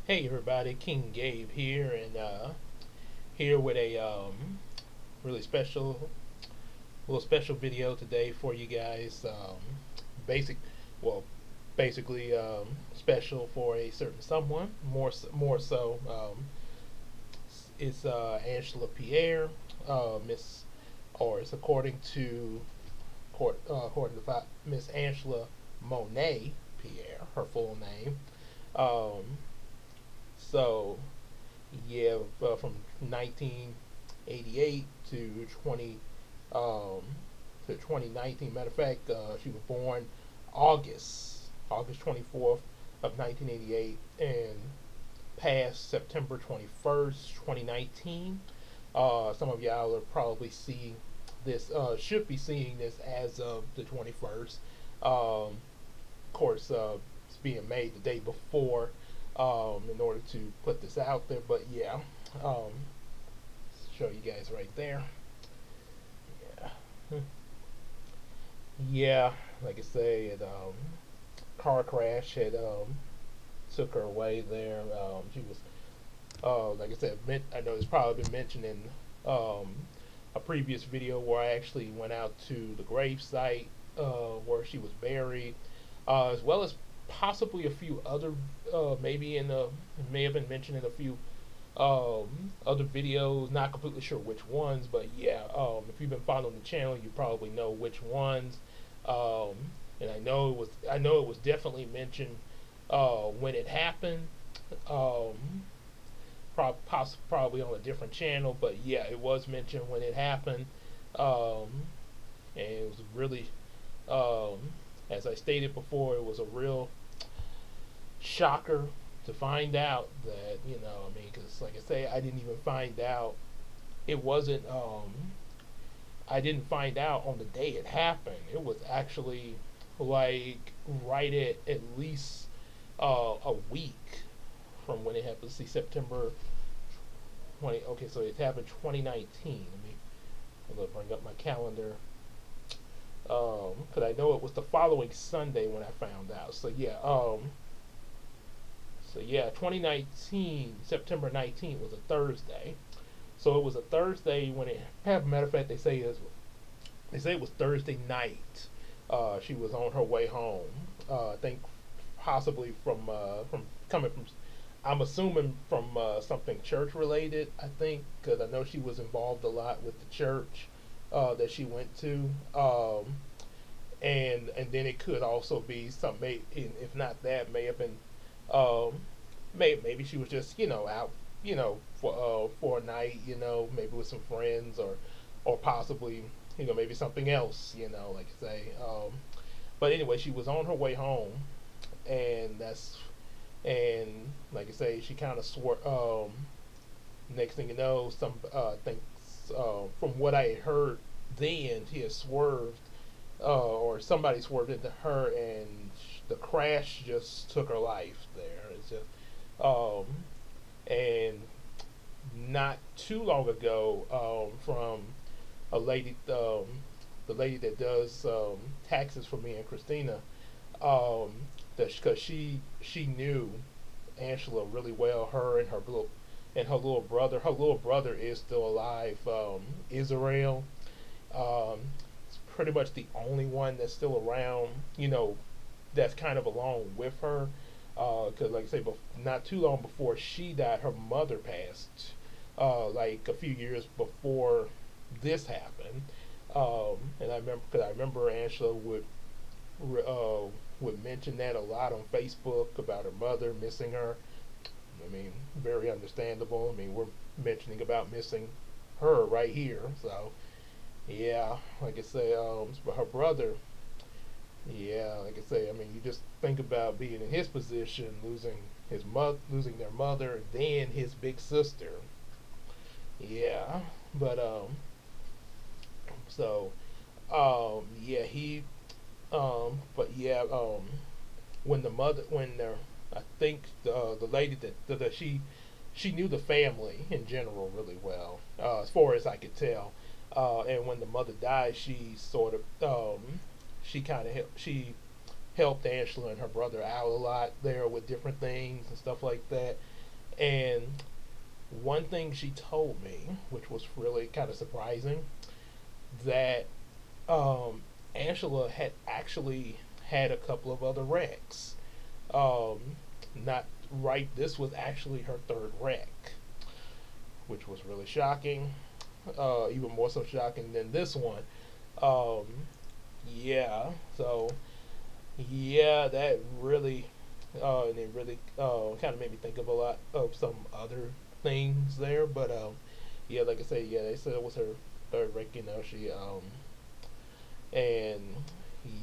Hey everybody, King Gabe here, and here with a really little special video today for you guys. Basic, well, basically special for a certain someone. More so, it's Angela Pierre, Miss, or it's according to Miss Angela Monet Pierre, her full name. Um, so yeah, from 1988 to um, 2019. Matter of fact, she was born August 24th of 1988 and passed September 21st, 2019. Some of y'all are probably see this should be seeing this as of the 21st. Of course, it's being made the day before in order to put this out there. But yeah, um, show you guys right there. Yeah, yeah. Like I said, car crash had took her away there. She was, like I said, I know it's probably been mentioned in um, a previous video where I actually went out to the grave site where she was buried, as well as possibly a few other, maybe it may have been mentioned in a few other videos. Not completely sure which ones, but yeah, if you've been following the channel, you probably know which ones. Um, and I know it was definitely mentioned when it happened. Um, probably on a different channel, but yeah, it was mentioned when it happened, um, and it was really, um, as I stated before, it was a real shocker to find out that I mean, because like I say, I didn't even find out. It wasn't. I didn't find out on the day it happened. It was actually like right at least a week from when it happened. See, September 20. Okay, so it happened 2019. Let me bring up my calendar. Because I know it was the following Sunday when I found out. So yeah, 2019 September 19th was a Thursday. So it was a Thursday when it happened. Matter of fact, they say it was Thursday night. She was on her way home. I think possibly from coming from. I'm assuming from something church related. I think because I know she was involved a lot with the church that she went to. And then it could also be some, if not that, may have been um, maybe she was just out for a night, maybe with some friends, or possibly maybe something else, like I say. But anyway, she was on her way home, and and like I say, she kind of swore. Next thing you know, some things from what I had heard then, she had swerved, or somebody swerved into her, and the crash just took her life there. It's just and not too long ago, from a lady, the lady that does taxes for me and Christina, um, because she knew Angela really well. Her and her little brother. Her little brother is still alive. Israel. Um, it's pretty much the only one that's still around. That's kind of along with her. Because, like I say, not too long before she died, her mother passed. Like a few years before this happened. And I remember Angela uh, would mention that a lot on Facebook about her mother missing her. I mean, very understandable. I mean, we're mentioning about missing her right here. So, yeah, like I say, but her brother, yeah, like I say, I mean, you just think about being in his position, losing their mother, then his big sister. Yeah, but so yeah, but yeah, when I think the lady that she knew the family in general really well, as far as I could tell. And when the mother died, she helped Angela and her brother out a lot there with different things and stuff like that. And one thing she told me, which was really kind of surprising, that Angela had actually had a couple of other wrecks. Um, not right. This was actually her third wreck, which was really shocking. Even more so shocking than this one. Um, yeah. So yeah, that really, and it really kind of made me think of a lot of some other things there. But yeah, like I said, yeah, they said it was her third wreck. She and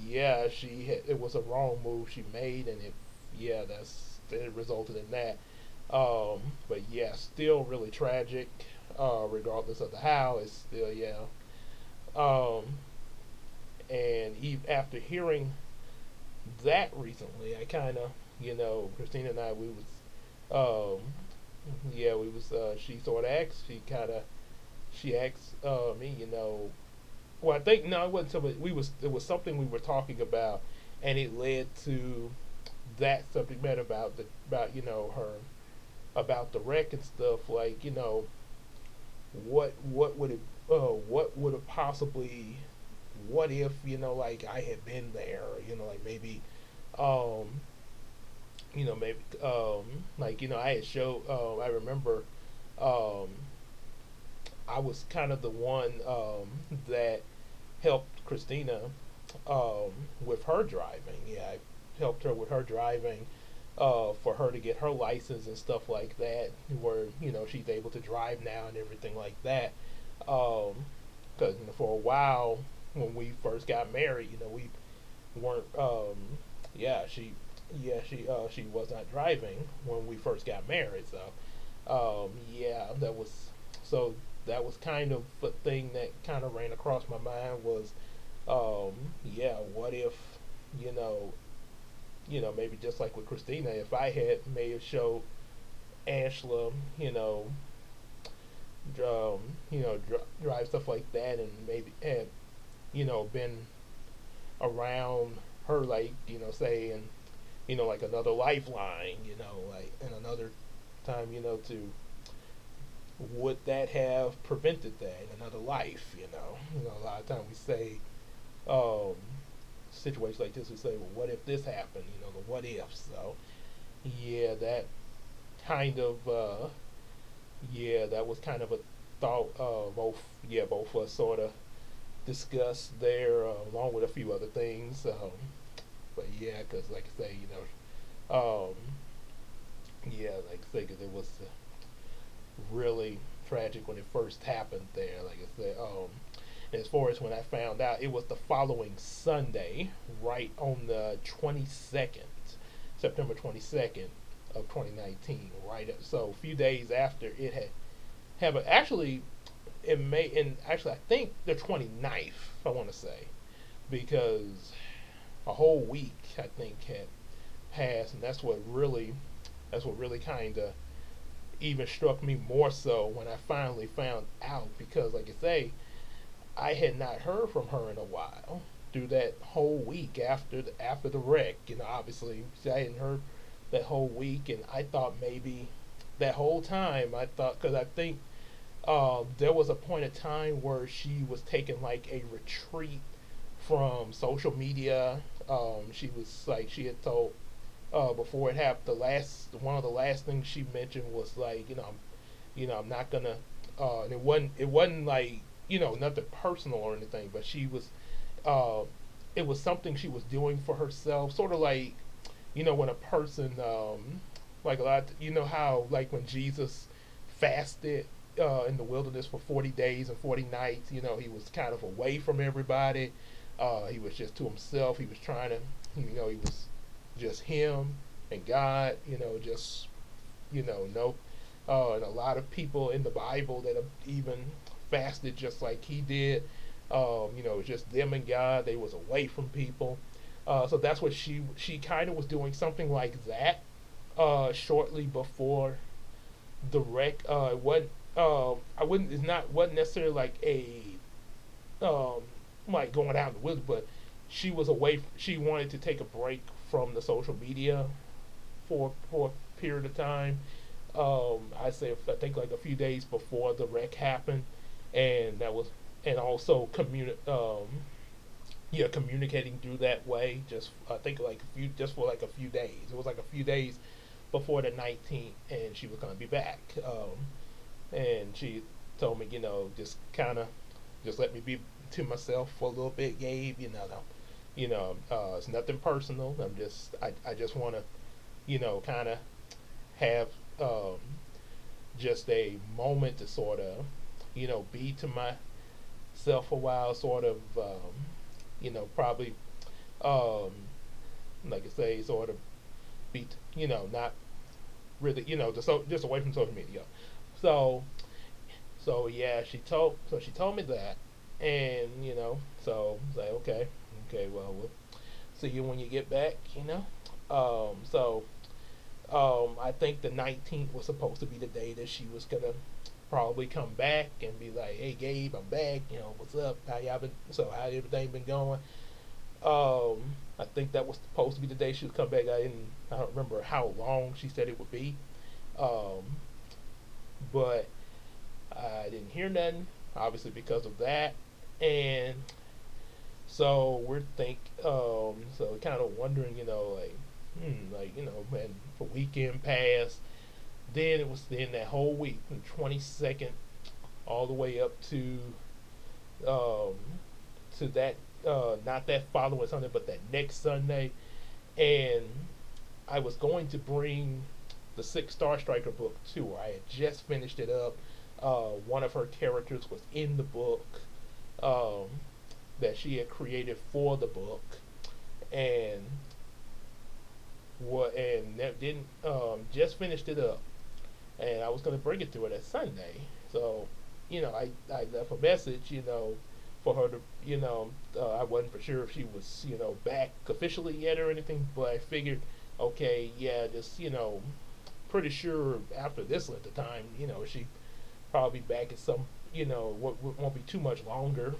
yeah, it was a wrong move she made, and it resulted in that. But yeah, still really tragic. Regardless of the how, it's still yeah. Um, and after hearing that recently, I kind of Christina and I we was yeah we was she sort of asked she asked me well I think no it wasn't something we was it was something we were talking about, and it led to that subject matter about her about the wreck and stuff, like what would it what would have possibly what if like I had been there, like maybe um maybe like I had showed I remember um I was kind of the one that helped Christina um with her driving. Yeah, I helped her with her driving for her to get her license and stuff like that, where she's able to drive now and everything like that. Because for a while when we first got married, we weren't. She was not driving when we first got married. So yeah, so that was kind of a thing that kind of ran across my mind was yeah, what if you know maybe just like with Christina, if I had may have showed Angela, um, drive stuff like that, and maybe had, been around her, like, saying, like another lifeline, like, and another time, to would that have prevented that another life, a lot of times we say, um, situations like this, we say, well, what if this happened, the what ifs. So, yeah, that kind of that was kind of a thought both of us sort of discussed there along with a few other things. But yeah, because like I say, yeah, like I say, because it was really tragic when it first happened there. Like I said, and as far as when I found out, it was the following Sunday, right on the 22nd, September 22nd of 2019. Right, so a few days after it had have a, actually it may and actually I think the 29th I want to say, because a whole week I think had passed, and that's what really kind of even struck me more so when I finally found out, because like I say, I had not heard from her in a while through that whole week after the wreck. Obviously I hadn't heard that whole week, and I thought maybe that whole time I thought, because I think there was a point of time where she was taking like a retreat from social media. She was like she had told before it happened. One of the last things she mentioned was like, I'm not gonna. And it wasn't like nothing personal or anything, but she was. Uh, it was something she was doing for herself, sort of like when a person like a lot. How like when Jesus fasted in the wilderness for 40 days and 40 nights. He was kind of away from everybody. He was just to himself. He was trying to, he was just him and God. Just no. And a lot of people in the Bible that have even fasted just like he did. Just them and God. They was away from people. So that's what she kind of was doing something like that shortly before the wreck. What I wouldn't it's not wasn't necessarily like a um like going out in the woods, but she was away. She wanted to take a break from the social media for a period of time. I say I think like a few days before the wreck happened, and that was and also yeah, communicating through that way. Just I think like a few just for like a few days. It was like a few days before the 19th, and she was gonna be back. And she told me, just kind of just let me be to myself for a little bit, Gabe. It's nothing personal. I just want to, kind of have um, just a moment to sort of, be to myself a while, sort of, probably, um, like I say, sort of be, not really, just away from social media. So, so yeah, she told me that, and like okay, okay, well, we'll see you when you get back, So, I think the 19th was supposed to be the day that she was gonna probably come back and be like, "Hey, Gabe, I'm back. What's up? How y'all been? So, how everything been going?" I think that was supposed to be the day she would come back. I don't remember how long she said it would be. Um, but I didn't hear nothing, obviously because of that, and so so kind of wondering, when the weekend passed, then it was then that whole week, from 22nd all the way up um, to that not that following Sunday, but that next Sunday, and I was going to bring the Six Star Striker book to her. I had just finished it up. One of her characters was in the book um, that she had created for the book, and that didn't just finished it up, and I was going to bring it to her that Sunday. So, I left a message, for her to, I wasn't for sure if she was, back officially yet or anything, but I figured, okay, yeah, just, pretty sure after this length of time, she probably back at some, won't be too much longer.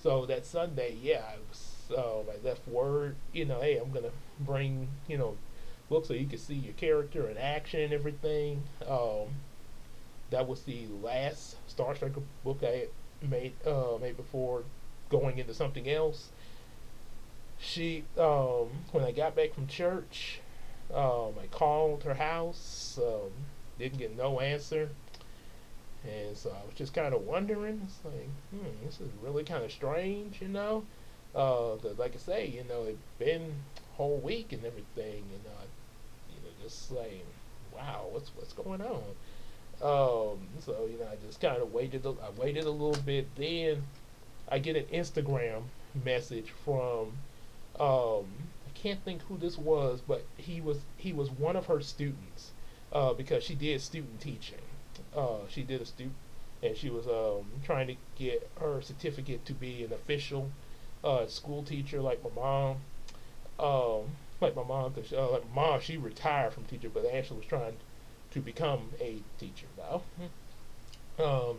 So that Sunday, yeah, I left word, hey, I'm gonna bring, book so you can see your character in action and everything. That was the last Star Striker book I had made before going into something else. She, when I got back from church, I called her house, didn't get no answer. And so I was just kind of wondering. It's like, this is really kind of strange. 'Cause like I say, it's been a whole week and everything, just like, wow, what's going on? So I just kind of waited. I waited a little bit. Then I get an Instagram message from I can't think who this was, but he was one of her students because she did student teaching. She did a student, and she was trying to get her certificate to be an official school teacher, like my mom. Like my mom, cause like my mom, she retired from teacher, but Ashley was trying to become a teacher now. Um,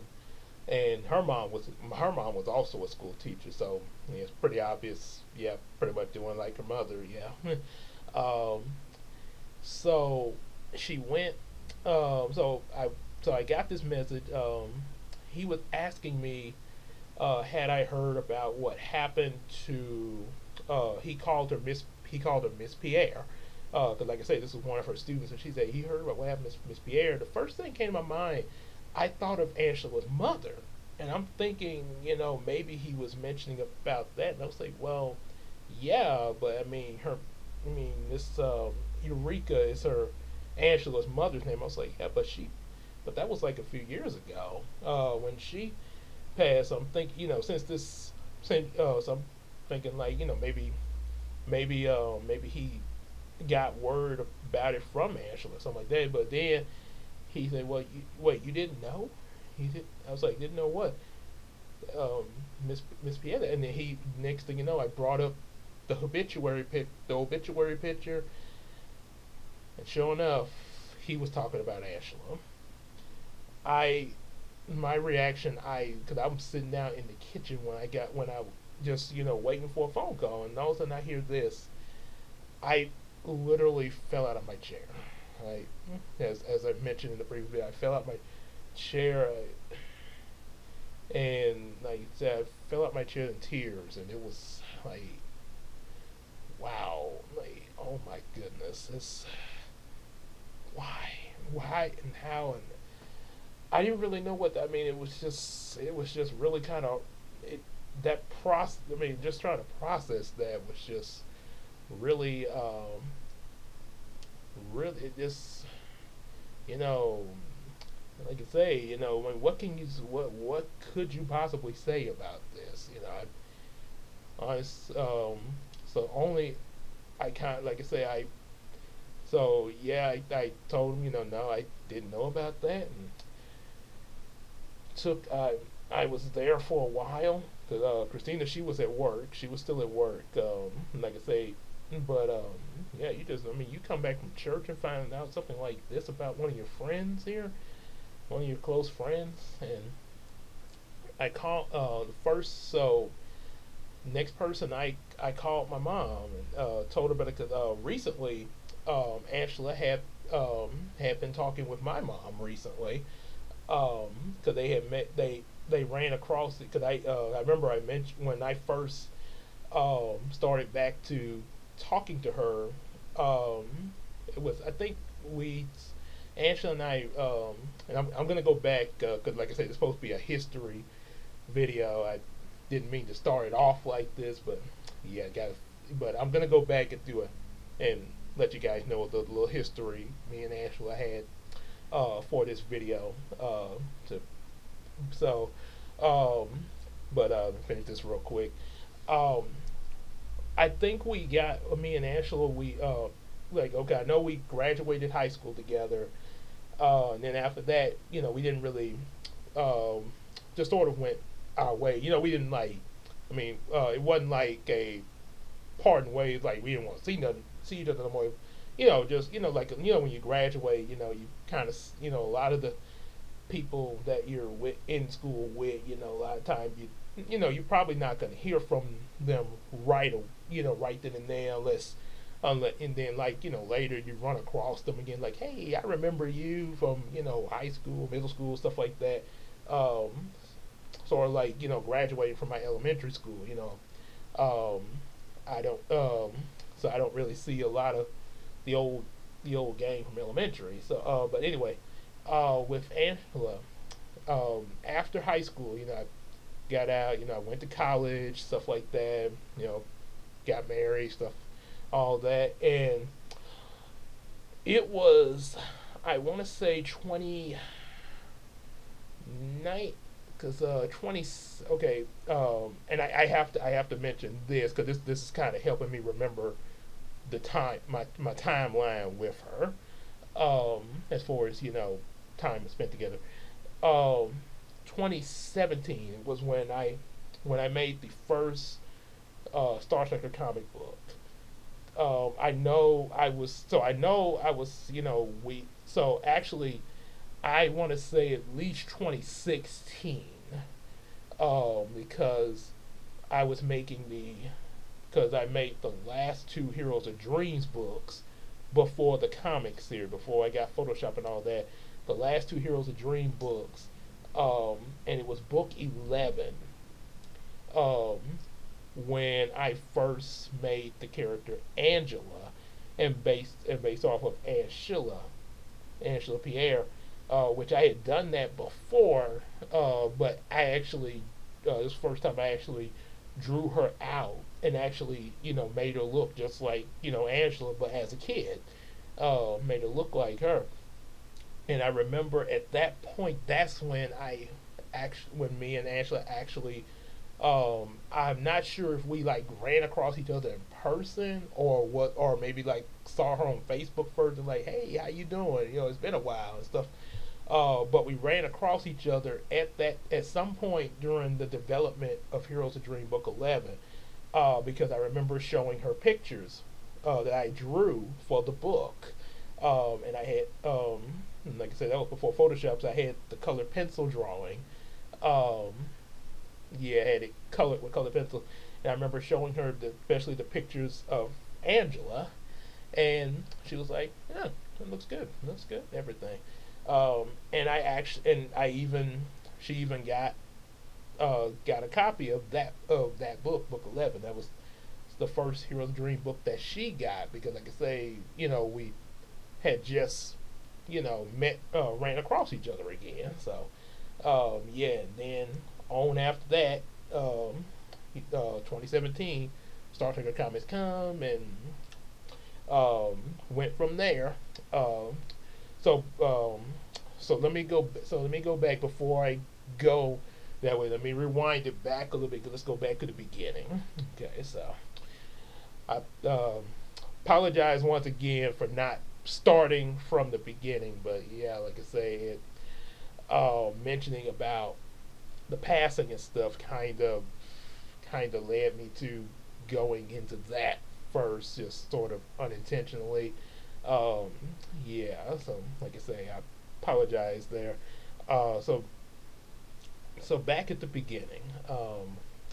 and her mom was also a school teacher, so yeah, it's pretty obvious. Yeah, pretty much doing like her mother. Yeah. um, so she went. So I got this message. He was asking me, had I heard about what happened to? He called her Miss Pierre. Because like I say, this was one of her students, and she said he heard about what happened to Miss Pierre. The first thing came to my mind, I thought of Angela's mother, and I'm thinking, maybe he was mentioning about that, and I was like, well, yeah, but this Eureka is her Angela's mother's name. I was like, yeah, but that was like a few years ago when she passed. I'm thinking, so I'm thinking like, maybe he got word about it from Angela, something like that. But then he said, "Well, wait, you didn't know?" He did. I was like, "Didn't know what?" Miss Pieta, and then he next thing you know, I brought up the obituary picture, and sure enough, he was talking about Angela. I My reaction, because I'm sitting down in the kitchen when I just waiting for a phone call, and all of a sudden I hear this. I literally fell out of my chair. I, as I mentioned in the previous video, I fell out my chair, and like I said, I fell out my chair in tears, and it was like, wow, like, oh my goodness, it's why, and how, and I didn't really know what. I mean, it was just really kind of it that process. I mean, just trying to process that was just really, really it just you know, like I say, I mean, what could you possibly say about this? So only I kind of like I say I so yeah I told him no I didn't know about that and took I was there for a while because Christina she was at work she was still at work like I say but yeah you just I mean you come back from church and find out something like this about one of your friends here one of your close friends and I called the first so next person I called my mom and told her about it because recently Angela had been talking with my mom recently because they had met they ran across it because I remember I mentioned when I first started back to talking to her it was I think we Angela and and I'm gonna go back because like I said it's supposed to be a history video. I didn't mean to start it off like this, but yeah, got. But I'm gonna go back and do and let you guys know the little history me and Angela had for this video. To so, um, but finish this real quick. Um, I think we got me and Angela. We like okay, I know we graduated high school together. And then after that, we didn't really just sort of went our way. We didn't like. I mean, it wasn't like a parting ways. Like we didn't want to see each other no more. Just like when you graduate, you kind of a lot of the people that you're with in school with, a lot of times you're probably not going to hear from them right then and there unless and then like later you run across them again like hey I remember you from high school middle school stuff like that um, sort of like graduating from my elementary school um, I don't so I don't really see a lot of the old the old gang from elementary so but anyway with Angela after high school I got out I went to college stuff like that got married stuff all that and it was I want to say 29 because 20 okay and I have to mention this because this is kind of helping me remember the time my timeline with her as far as time spent together um 2017 was when I made the first Star Trek comic book I know I was we so actually I want to say at least 2016 because I was making because I made the last two Heroes of Dreams books before the comic series before I got Photoshop and all that the last two Heroes of Dream books and it was book 11 um, when I first made the character Angela and based off of Anshelia Pierre, which I had done that before, but I actually this first time I actually drew her out and actually made her look just like Angela, but as a kid, made her look like her. And I remember at that point, that's when when me and Angela actually I'm not sure if we like ran across each other in person or what, or maybe like saw her on Facebook first and like, hey, how you doing? It's been a while and stuff. But we ran across each other at some point during the development of Heroes of Dream Book 11 because I remember showing her pictures that I drew for the book. And I had, like I said, that was before Photoshop, so I had the colored pencil drawing. Um, yeah, I had it colored with colored pencil. And I remember showing her especially the pictures of Angela, and she was like, "Yeah, It looks good. It looks good. Everything. And I even she even got a copy of that book, Book 11. That was the first Hero's Dream book that she got because, like I say, we had just met ran across each other again. So yeah, and then on after that, 2017, Star Trek Comics come and went from there. Um, so let me go. So let me go back before I go that way. Let me rewind it back a little bit. Let's go back to the beginning. Okay, so I apologize once again for not starting from the beginning, but yeah, like I say, mentioning about the passing and stuff kind of led me to going into that first, just sort of unintentionally. Um, yeah, so like I say, I apologize there. So back at the beginning,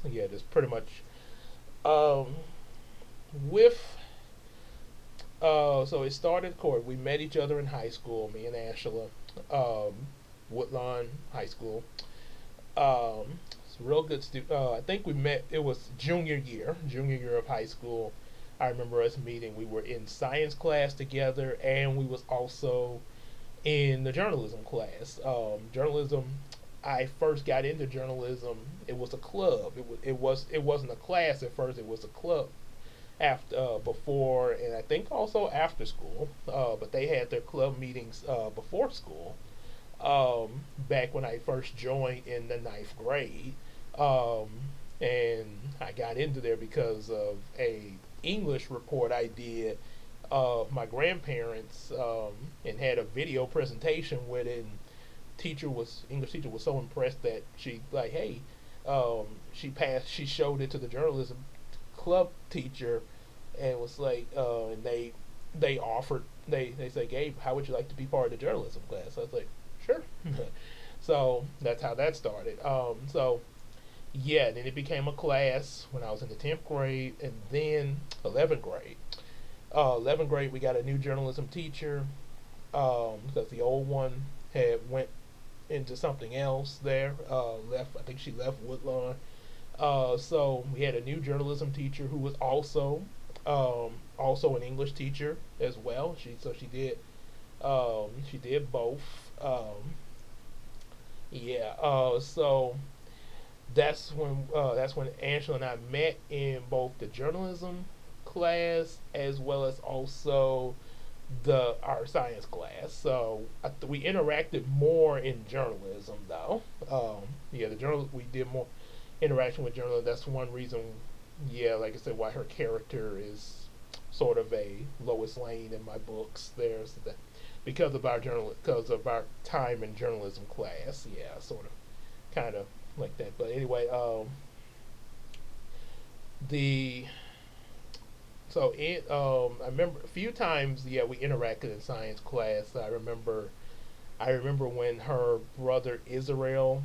yeah, just pretty much um, with so it started court. We met each other in high school, me and Angela, Woodlawn High School. It's a real good I think we met. It was junior year of high school. I remember us meeting. We were in science class together, and we was also in the journalism class. Journalism. I first got into journalism. It was a club. It wasn't a class at first. It was a club after before, and I think also after school. But they had their club meetings before school. Back when I first joined in the ninth grade, um, and I got into there because of a English report I did of my grandparents, and had a video presentation with it. And English teacher was so impressed that she like, hey, she showed it to the journalism club teacher, and was like, and they offered they said, Gabe, how would you like to be part of the journalism class? I was like, sure. So that's how that started. So yeah, then it became a class when I was in the 10th grade, and then 11th grade. 11th grade, we got a new journalism teacher, because the old one had went into something else there. Left, I think she left Woodlawn. So we had a new journalism teacher who was also an English teacher as well. She did both. Yeah. So that's when Angela and I met in both the journalism class as well as also the our science class. So we interacted more in journalism though. Yeah, the journal we did more interaction with journalism. That's one reason. Yeah, like I said, why her character is sort of a Lois Lane in my books. There's that because of our time in journalism class. Yeah, sort of, kind of like that. But anyway, the so it I remember a few times. Yeah, we interacted in science class. I remember when her brother Israel,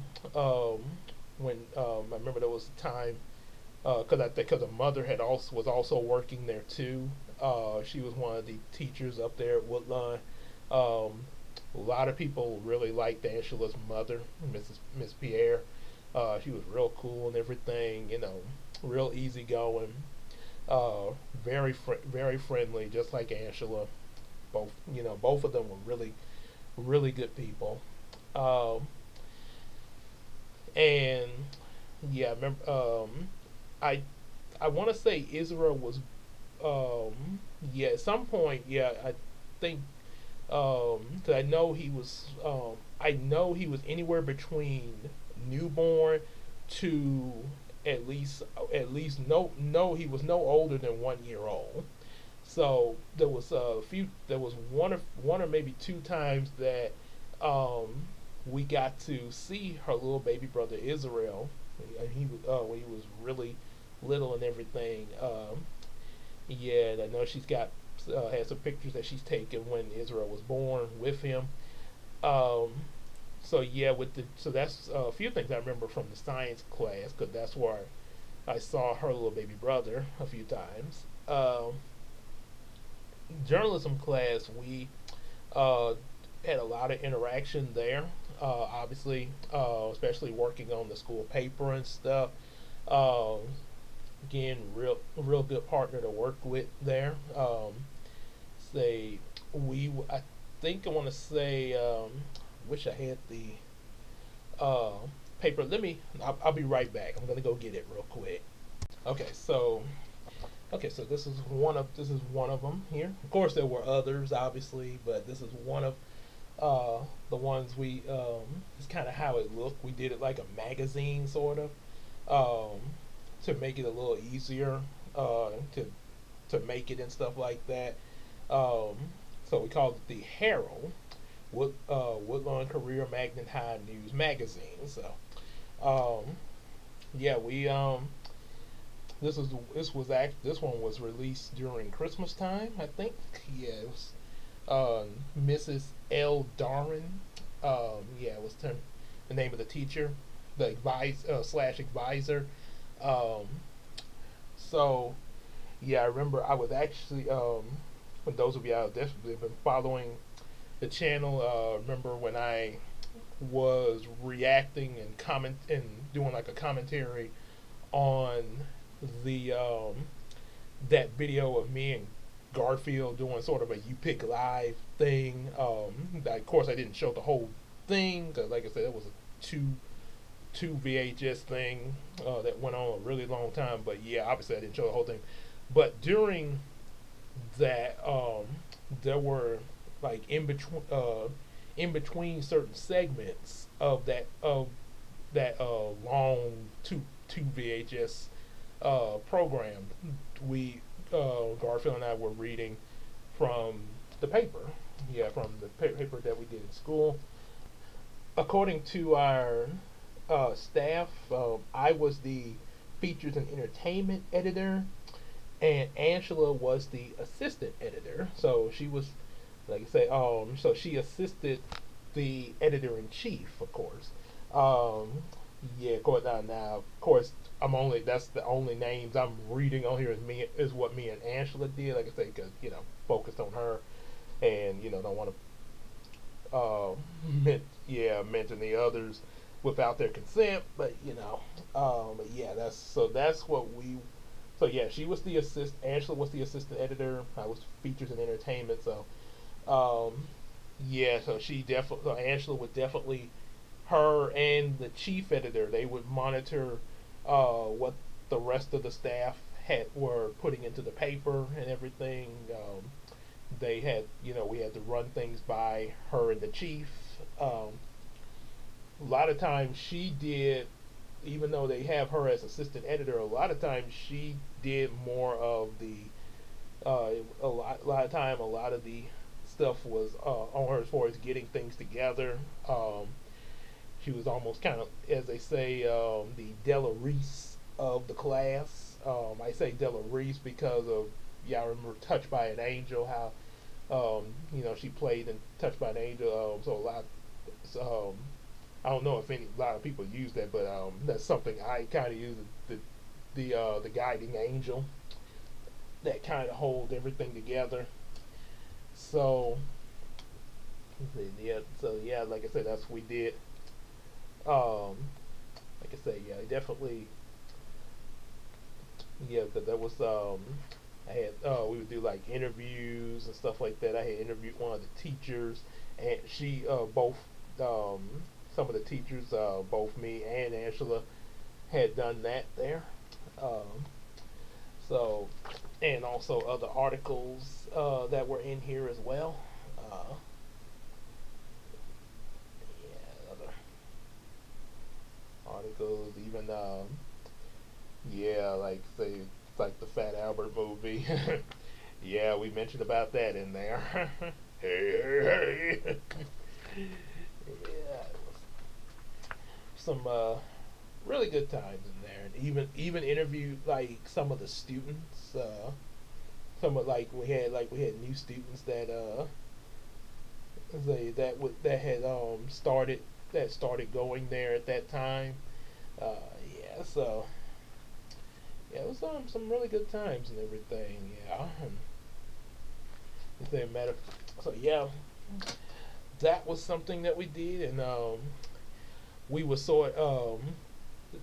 when I remember there was a time because I think because her mother was also working there too. She was one of the teachers up there at Woodlawn. Um, a lot of people really liked Angela's mother, Miss Pierre. She was real cool and everything. Real easygoing. Very friendly, just like Angela. Both of them were really good people. Um, and yeah, I remember. I I want to say Israel was yeah, at some point, yeah, I think 'cause I know he was anywhere between newborn to at least no he was no older than 1 year old. So there was one or maybe two times that we got to see her little baby brother Israel, and he was when he was really little and everything. Yeah, and I know she's got has some pictures that she's taken when Israel was born with him. Um, so yeah, so that's a few things I remember from the science class because that's where I saw her little baby brother a few times. Journalism class, Uh, had a lot of interaction there. Obviously, especially working on the school paper and stuff. Uh, Again, real good partner to work with there. Say I think I want to say wish I had the uh, paper. I'll be right back. I'm gonna go get it real quick. Okay, so this is one of them here. Of course, there were others, obviously, but this is one of the ones we. It's kind of how it looked. We did it like a magazine, sort of, um, to make it a little easier to make it and stuff like that. Um, so we called it the Herald, Woodlawn Career Magnet High News Magazine. So yeah, we this one was released during Christmas time, I think. Yeah, it was Mrs. L. Darren. Yeah, it was the name of the teacher, the slash advisor. Um, so yeah, I remember I was actually for those of you out there that have been following the channel, remember when I was reacting and comment and doing like a commentary on the that video of me and Garfield doing sort of a You Pick Live thing. Of course, I didn't show the whole thing because, like I said, it was a two VHS thing that went on a really long time. But yeah, obviously, I didn't show the whole thing. But during that, there were like in between certain segments of that long two VHS program, we Garfield and I were reading from the paper. Yeah, from the paper that we did in school. According to our staff, I was the features and entertainment editor, and Angela was the assistant editor. So she was, like I say, so she assisted the editor in chief, of course. Um, yeah, of course. Now, of course, that's the only names I'm reading on here is what me and Angela did. Like I say, because focused on her, and don't want to mention the others without their consent. But but yeah, that's what we. So yeah, she was the assist. Angela was the assistant editor. I was features and entertainment. So yeah, so Angela would definitely, her and the chief editor, they would monitor what the rest of the staff were putting into the paper and everything. They had, we had to run things by her and the chief. A lot of times she did, even though they have her as assistant editor, a lot of times she did more of the a lot of the stuff was on her as far as getting things together. She was almost kind of, as they say, the Della Reese of the class. I say Della Reese because of, yeah, I remember Touched by an Angel, how she played in Touched by an Angel. So a lot, I don't know if a lot of people use that, but that's something I kind of use, the guiding angel that kind of hold everything together. So yeah, like I said, that's what we did. Like I said, yeah, definitely, yeah, because that was I had we would do like interviews and stuff like that. I had interviewed one of the teachers, and she both some of the teachers, both me and Angela, had done that there. Um, so, and also other articles that were in here as well. Uh, yeah, other articles, even yeah, like say like the Fat Albert movie. Yeah, we mentioned about that in there. Hey, hey, hey. Yeah, some really good times in there, and even interviewed like some of the students. Some of we had new students that that had started going there at that time. Yeah, so yeah, it was some really good times and everything. Yeah, and matter. So yeah. that was something that we did, and we were the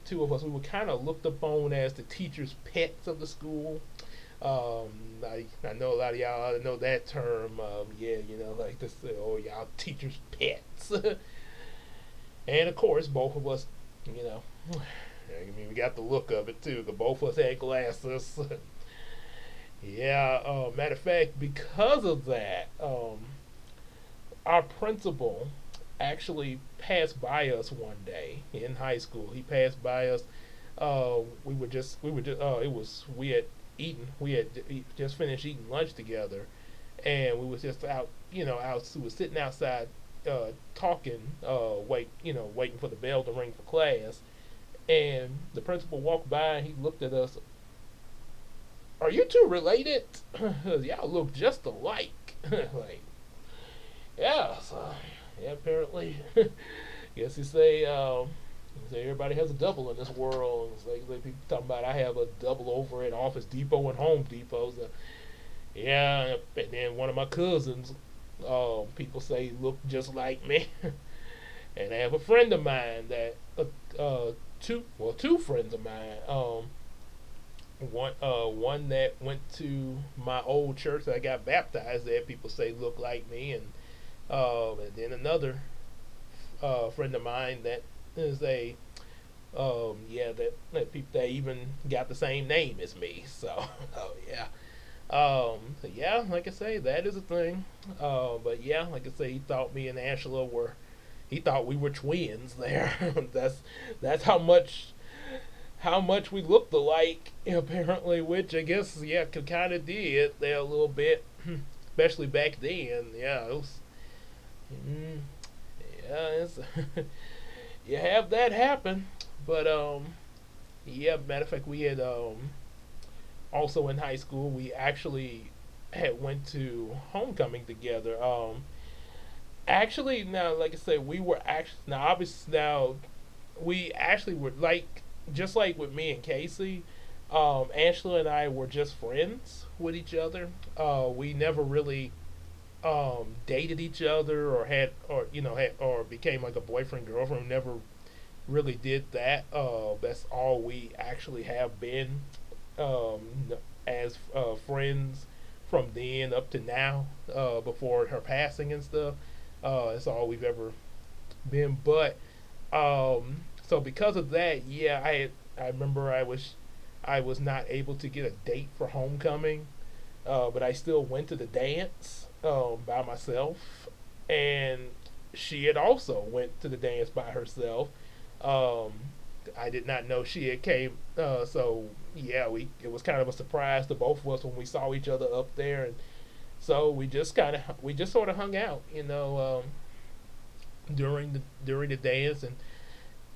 two of us, we were kind of looked upon as the teachers' pets of the school. I know a lot of y'all know that term. Yeah, like this, oh, y'all teachers' pets. And of course, both of us, you know, I mean, we got the look of it too. Cause both of us had glasses. Yeah. Matter of fact, because of that, our principal actually passed by us one day in high school. He passed by us. It was we had just finished eating lunch together, and we was just out, we was sitting outside, talking, waiting for the bell to ring for class, and the principal walked by and he looked at us. Are you two related? Y'all look just alike. Like, yeah, so, yeah, apparently. Guess you say everybody has a double in this world. It's like people talking about I have a double over at Office Depot and Home Depot. So, yeah, and then one of my cousins, people say look just like me. And I have a friend of mine that, two friends of mine. One that went to my old church that I got baptized at. People say look like me, and then another friend of mine that is a that people that even got the same name as me. So oh yeah. So yeah, like I say, that is a thing. But yeah, like I say, he thought me and Angela were. He thought we were twins. There, that's how much we looked alike. Apparently, which I guess could kind of did there a little bit, especially back then. Yeah, it was. Mm, yeah, it's you have that happen. But yeah. Matter of fact, we had also in high school we actually had went to homecoming together. Actually, now like I said, we were actually now obviously now we actually were like just like with me and Casey. Angela and I were just friends with each other. We never really dated each other or had or became like a boyfriend girlfriend. We never really did that. That's all we actually have been um, as friends from then up to now. Before her passing and stuff, that's all we've ever been. But so because of that, yeah, I remember I was not able to get a date for homecoming, but I still went to the dance by myself, and she had also went to the dance by herself. Um, I did not know she had came, so yeah, we it was kind of a surprise to both of us when we saw each other up there, and so we just sort of hung out, during the dance, and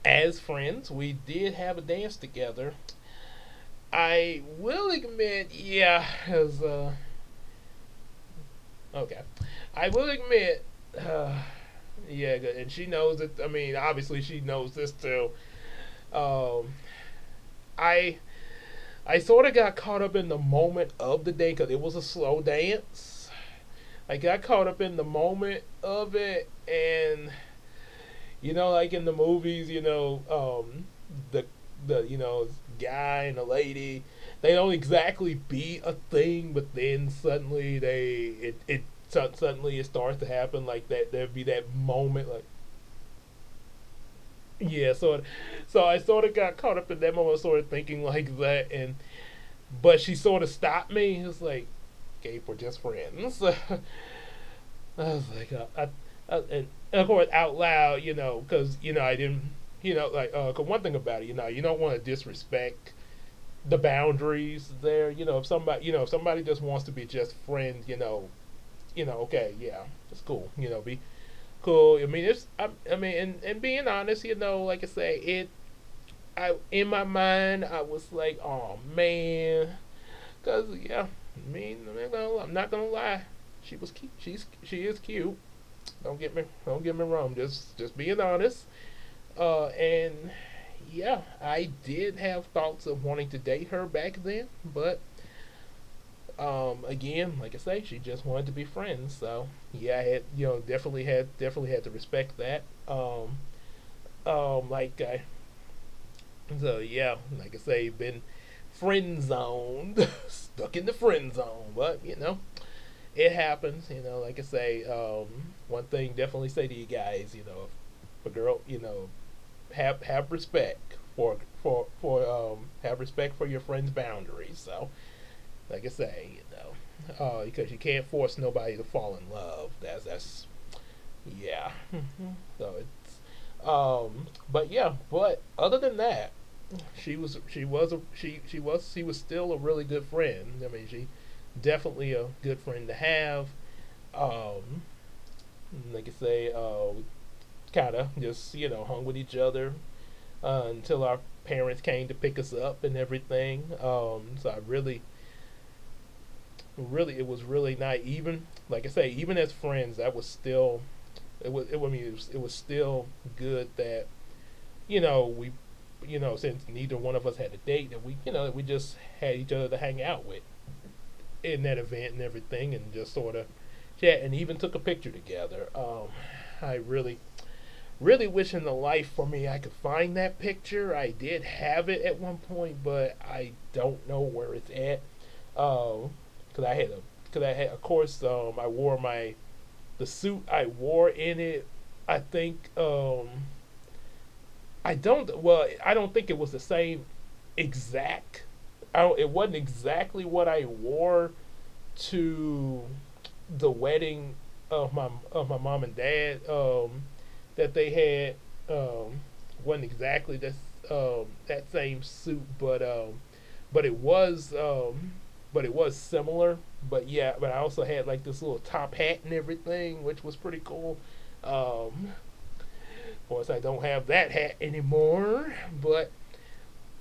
as friends, we did have a dance together. I will admit, yeah, as okay, I will admit, yeah, and she knows it. I mean, obviously, she knows this too. Um, I I sort of got caught up in the moment of the day because it was a slow dance. I got caught up in the moment of it, and like in the movies, the guy and the lady, they don't exactly be a thing, but then suddenly suddenly it starts to happen like that. There'd be that moment, like yeah. So I sort of got caught up in that moment, sort of thinking like that, and but she sort of stopped me. It's like, okay, we're just friends. I was like, and of course out loud, because I didn't, like, cause one thing about it, you don't want to disrespect the boundaries there. If somebody just wants to be just friends, okay, yeah, it's cool. Be cool. I mean, I mean, and being honest, like I say, I in my mind, I was like, oh man, cause yeah, I mean, I'm not gonna lie, she was cute. She is cute. Don't get me wrong. Just being honest. And yeah, I did have thoughts of wanting to date her back then, but Again, like I say, she just wanted to be friends. So yeah, I had definitely had to respect that. Like I So yeah, like I say, been friend zoned, stuck in the friend zone. But it happens. Like I say, one thing definitely say to you guys, if a girl, have respect for have respect for your friends' boundaries. So like I say, because you can't force nobody to fall in love. That's yeah. So but yeah, but other than that, she was still a really good friend. I mean, she definitely a good friend to have. Um, like I say, we kind of just hung with each other until our parents came to pick us up and everything. So I really, it was really nice. Even like I say, even as friends, that was still it was still good that we since neither one of us had a date, that we just had each other to hang out with in that event and everything, and just sort of chat, and even took a picture together. I really wish in the life for me I could find that picture. I did have it at one point, but I don't know where it's at. Because I had, of course, I wore the suit I wore in it. I think I don't think it was the same exact. It wasn't exactly what I wore to the wedding of my mom and dad that they had. Wasn't exactly that same suit, but it was similar. But yeah, but I also had like this little top hat and everything, which was pretty cool. Of course, I don't have that hat anymore, but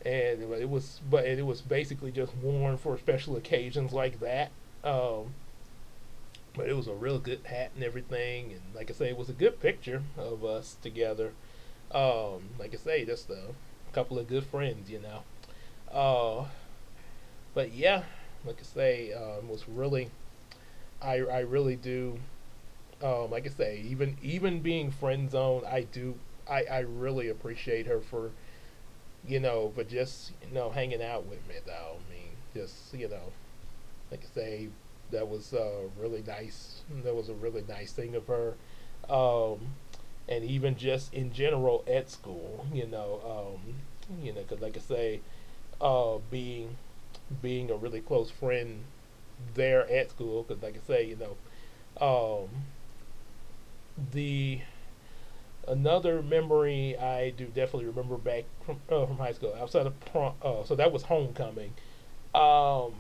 it was basically just worn for special occasions like that. Um, but it was a real good hat and everything, and like I say, it was a good picture of us together. Like I say, just a couple of good friends. Uh, but yeah, like I say, it was really, I really do. Like I say, even being friend zone, I really appreciate her for but just hanging out with me though. I mean, just like I say, that was really nice. That was a really nice thing of her. Um, and even just in general at school, because like I say, being a really close friend there at school, because like I say, um, the another memory I do definitely remember back from high school outside of prom. So that was homecoming. Um,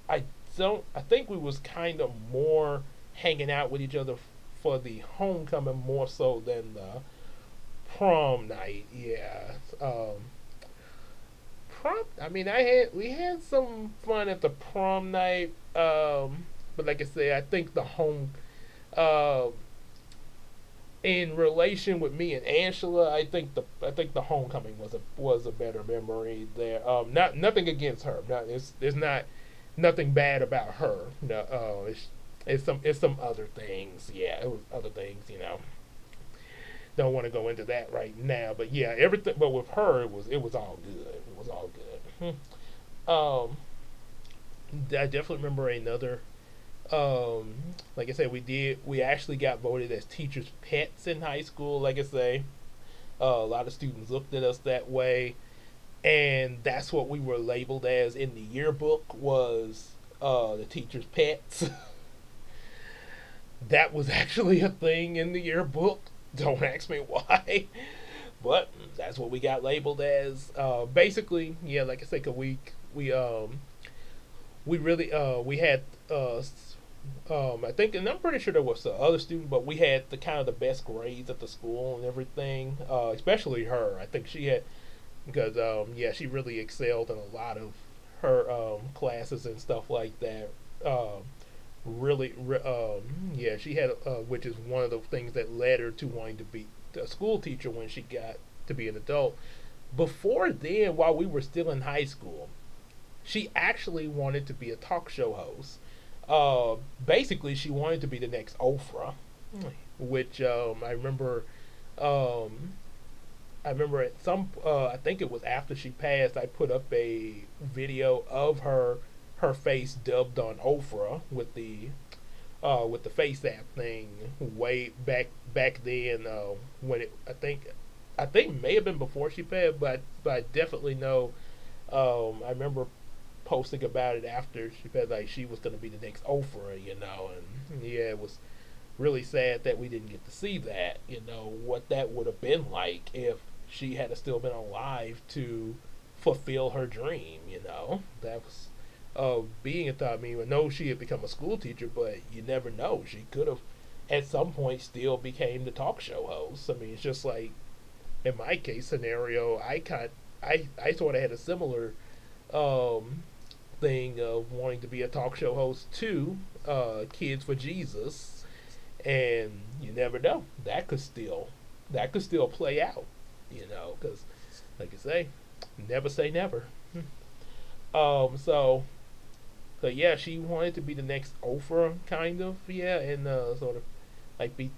I don't. I think we was kind of more hanging out with each other for the homecoming more so than the prom night. Yeah. Prom. I mean, we had some fun at the prom night. But like I say, I think the home. Uh, in relation with me and Angela, I think the homecoming was a better memory there. Not nothing against her. Not it's not nothing bad about her. No, it's some other things. Yeah, it was other things. Don't want to go into that right now, but yeah, everything. But with her, it was all good. It was all good. um, I definitely remember another um, like I said, we actually got voted as teachers' pets in high school. Like I say, a lot of students looked at us that way, and that's what we were labeled as in the yearbook was the teachers' pets. That was actually a thing in the yearbook. Don't ask me why, but that's what we got labeled as. Basically, yeah, like I said, 'cause we really we had I think, and I'm pretty sure there was the other student, but we had the kind of the best grades at the school and everything. Especially her. I think she had because yeah, she really excelled in a lot of her classes and stuff like that. Really, yeah, she had which is one of the things that led her to wanting to be a school teacher when she got to be an adult. Before then, while we were still in high school, she actually wanted to be a talk show host. Basically, she wanted to be the next Oprah, which um, I remember at some I think it was after she passed. I put up a video of her face dubbed on Oprah with the face app thing way back then when it I think may have been before she passed, but I definitely know I remember posting about it after she passed, like she was going to be the next Oprah, and yeah, it was really sad that we didn't get to see that, what that would have been like if she had still been alive to fulfill her dream, that was being a thought. I mean, I know she had become a school teacher, but you never know. She could have, at some point, still became the talk show host. I mean, it's just like in my case scenario, I sort of had a similar um, thing of wanting to be a talk show host too, Kids for Jesus, and you never know. That could still play out, because like I say never. So but yeah, she wanted to be the next Oprah, kind of, yeah, and sort of like be,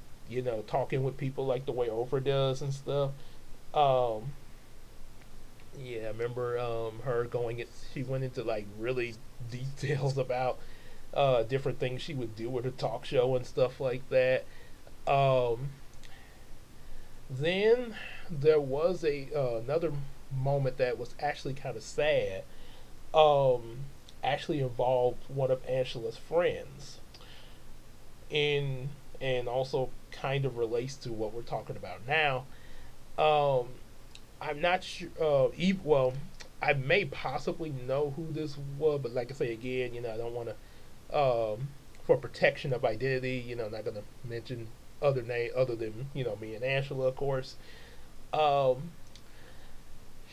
talking with people like the way Oprah does and stuff. Um, yeah, I remember her going. She went into like really details about different things she would do with her talk show and stuff like that. Um, then there was a another moment that was actually kind of sad. Um, Actually involved one of Angela's friends, in and also kind of relates to what we're talking about now. Um, I'm not sure. Well, I may possibly know who this was, but like I say again, I don't want to, for protection of identity, not gonna mention other name other than me and Angela, of course. Um,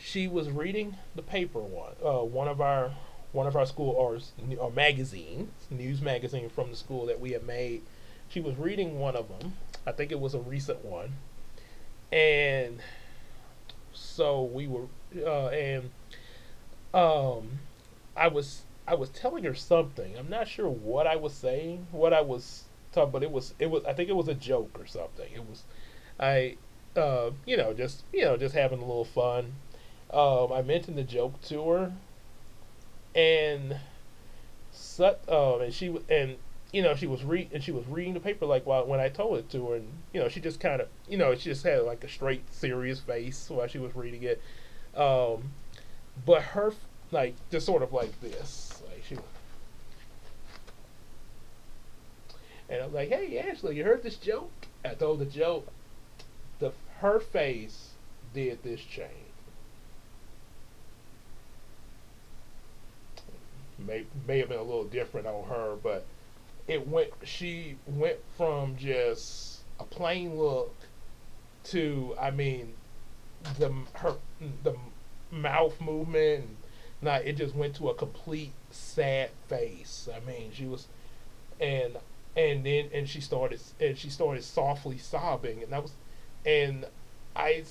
she was reading the paper one of our school or magazines, news magazine from the school that we had made. She was reading one of them. I think it was a recent one, and so we were, and um, I was telling her something. I'm not sure what I was saying, what I was talking, but it was I think it was a joke or something. It was I, just having a little fun. I mentioned the joke to her, and and she was reading the paper like while when I told it to her, and she just kind of she just had like a straight serious face while she was reading it, um, but her like just sort of like this, like she, and I'm like, hey Ashley, you heard this joke? I told the joke. The Her face did this change. May have been a little different on her, but she went from just a plain look to, I mean, the mouth movement, not it just went to a complete sad face. I mean, she was, and then she started softly sobbing, and that was, and I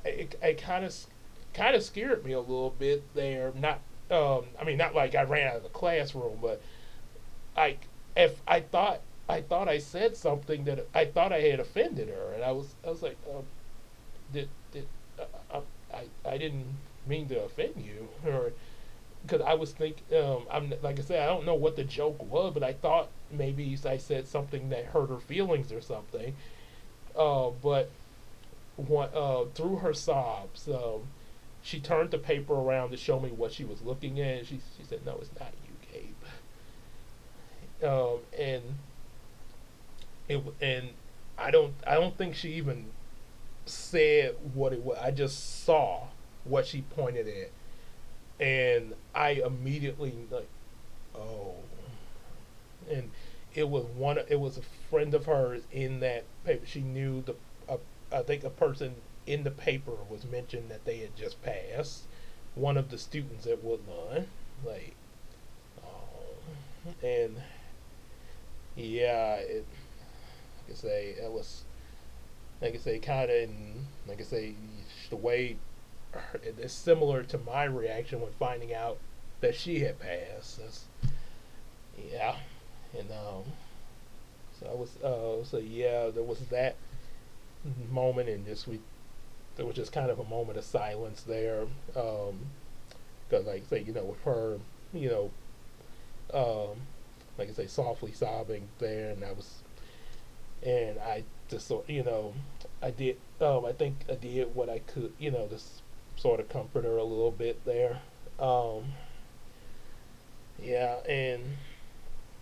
it kind of scared me a little bit there. Not I mean, not like I ran out of the classroom, but I if I thought I said something that I thought I had offended her, and I was like, did I didn't mean to offend you, or because I was thinking, I'm like I said, I don't know what the joke was, but I thought maybe I said something that hurt her feelings or something. But through her sobs, she turned the paper around to show me what she was looking at. And she said, "No, it's not you, Gabe." And and I don't think she even said what it was. I just saw what she pointed at, and I immediately like, oh, and it was a friend of hers in that paper. She knew I think a person in the paper was mentioned that they had just passed. One of the students at Woodlawn, like, oh, and yeah, like I say, it was like I say, kind of, like I say, the way it's similar to my reaction when finding out that she had passed. Yeah, and so I was so yeah, there was that moment, and just we there was just kind of a moment of silence there, because like say with her, you know, like I say, softly sobbing there, and I just sort I did I think I did what I could, just sort of comfort her a little bit there. Um, yeah, and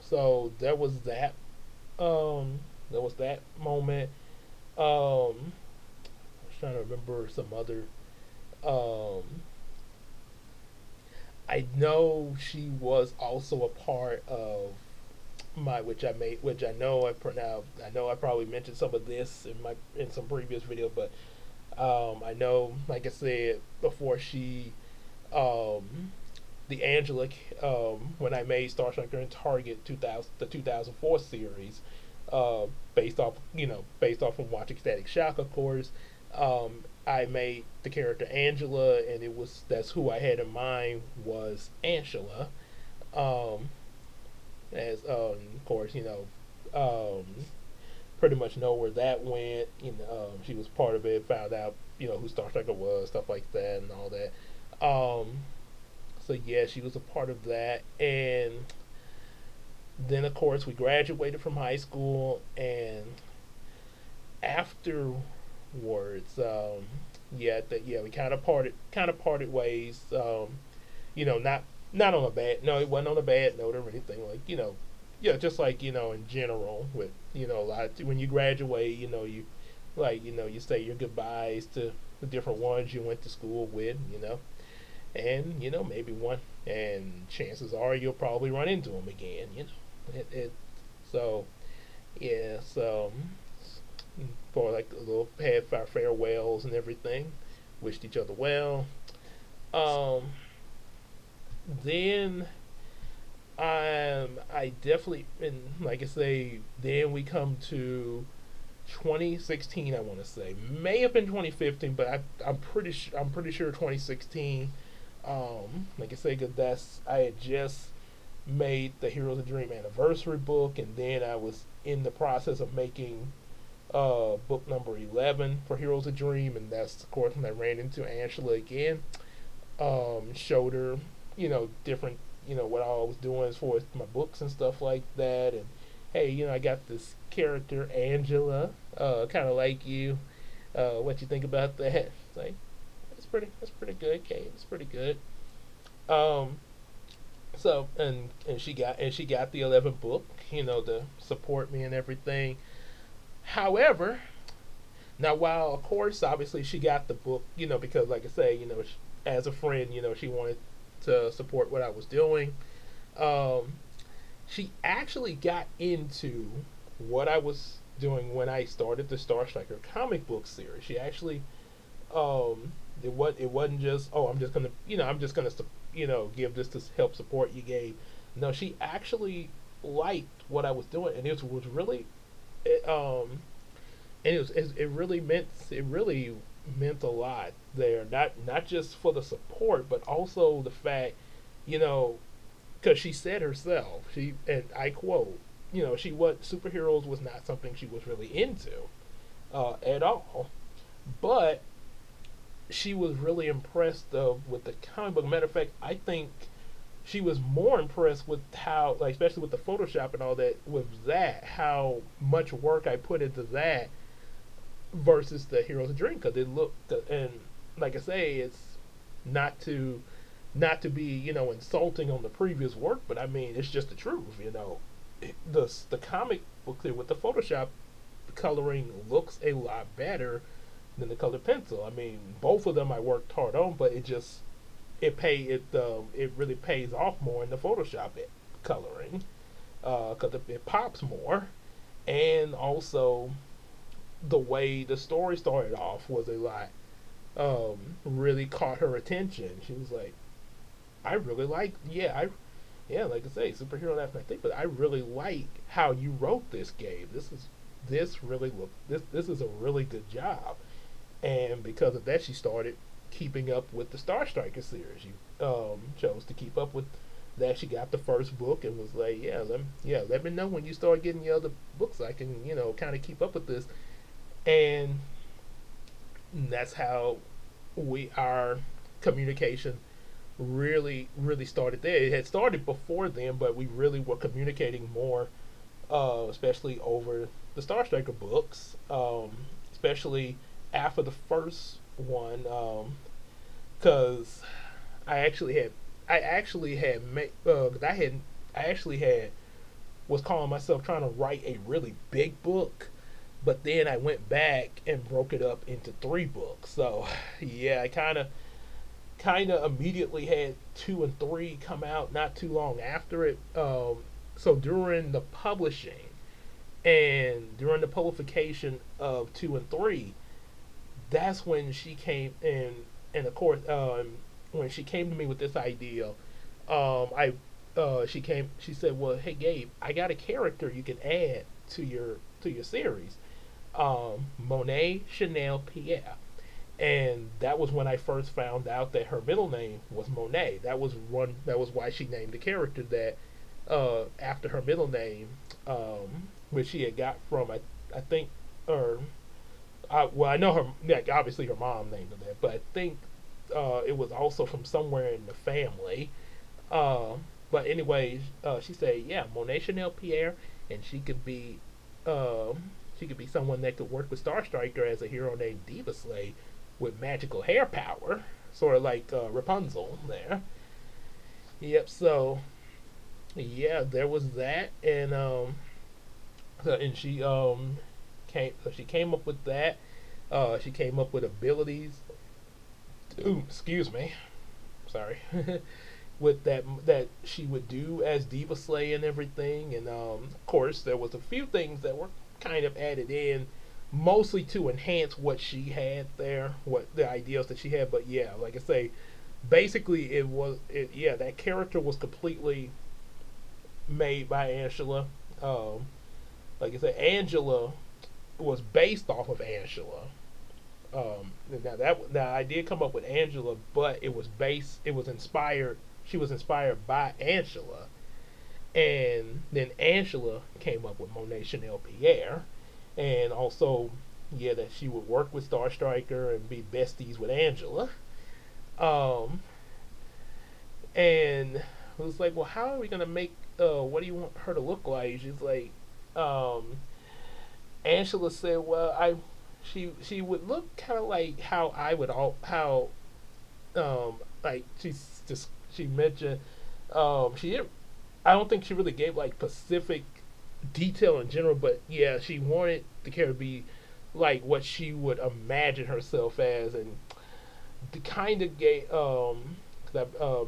so there was that moment. I was trying to remember some other. Um, I know she was also a part of which I know I know I probably mentioned some of this in some previous video, but I know, like I said before, she um, the Angelic, when I made Star Striker and Target 2000 the 2004 series, uh, based off of watching Static Shock, of course. I made the character Angela, and that's who I had in mind was Angela. Um, as of course, um, pretty much know where that went. She was part of it. Found out who Star Striker was, stuff like that, and all that. So yeah, she was a part of that, and then of course we graduated from high school, and afterwards, yeah, we kind of parted ways. Not on a bad, no, it wasn't on a bad note or anything, like yeah, just like in general with a lot when you graduate, you like you say your goodbyes to the different ones you went to school with, and maybe one, and chances are you'll probably run into them again, so yeah, so for like a little had our farewells and everything, wished each other well. um then I definitely, and like I say, then we come to 2016. I want to say may have been 2015, but I'm pretty sure 2016. Like I say, because I had just made the Heroes of Dream anniversary book, and then I was in the process of making book number 11 for Heroes of Dream, and that's of course when I ran into Angela again. Showed her, different, what I was doing as far as my books and stuff like that, and hey, I got this character Angela, kind of like you. What you think about that? It's like that's pretty good, Kate. It's pretty good. Um, so she got the 11th book, to support me and everything. However, now while of course obviously she got the book, because like I say, as a friend, she wanted to support what I was doing. Um, she actually got into what I was doing when I started the Star Striker comic book series. She actually, it wasn't just, oh, I'm just gonna give this to help support you, Gabe. No, she actually liked what I was doing, and it was really, it, and it really meant a lot there. Not just for the support, but also the fact, you know, because she said herself, and I quote, she what superheroes was not something she was really into at all, but she was really impressed with the comic book. Matter of fact, I think she was more impressed with how, like, especially with the Photoshop and all that, with that, how much work I put into that versus the Heroes of Dream, because it looked, and like I say, it's not to be insulting on the previous work, but I mean it's just the truth. The comic book with the Photoshop coloring looks a lot better than the colored pencil. I mean, both of them I worked hard on, but it really pays off more in the Photoshop coloring, because it pops more, and also the way the story started off was a lot, really caught her attention. She was like, I really like, yeah, like I say, superhero, that's my thing, but I really like how you wrote this game. This really look this is a really good job. And because of that, she started keeping up with the Star Striker series. You chose to keep up with that. She got the first book and was like, let me know when you start getting your other books so I can, kind of keep up with this. And that's how our communication really started there. It had started before then, but we really were communicating more, especially over the Star Striker books, especially after the first one, because I actually had I actually had made I actually had was calling myself trying to write a really big book, but then I went back and broke it up into three books. So yeah, I kind of immediately had two and three come out not too long after it. So during the publishing and during the publication of two and three, that's when she came in, and of course, when she came to me with this idea, I she said, "Well, hey Gabe, I got a character you can add to your series, Monet Chanel Pierre." And that was when I first found out that her middle name was Monet. That was why she named the character that, after her middle name, which she had got from I think, or well, I know her, like, obviously her mom named her that, but I think it was also from somewhere in the family. Uh, but anyway, she said, yeah, Monet Chanel Pierre, and she could be someone that could work with Star Striker as a hero named Diva Slay with magical hair power, sort of like Rapunzel there. Yep. So yeah, there was that, and she came up with that. She came up with abilities. Ooh, excuse me. Sorry. With that she would do as Diva Slay and everything, and of course there was a few things that were kind of added in, mostly to enhance what she had there, what the ideals that she had. But yeah, like I say, basically yeah, that character was completely made by Angela. Um, like I said, Angela was based off of Angela. Now I did come up with Angela, but it was inspired. She was inspired by Angela, and then Angela came up with Monet Chanel Pierre, and also, yeah, that she would work with Star Striker and be besties with Angela. Um, and it was like, well, how are we gonna make? What do you want her to look like? She's like, um, Angela said, well, she would look kind of like how I would all how like she mentioned, she didn't, I don't think she really gave like specific detail in general, but yeah, she wanted the character to be like what she would imagine herself as, and the kind of gay 'cause I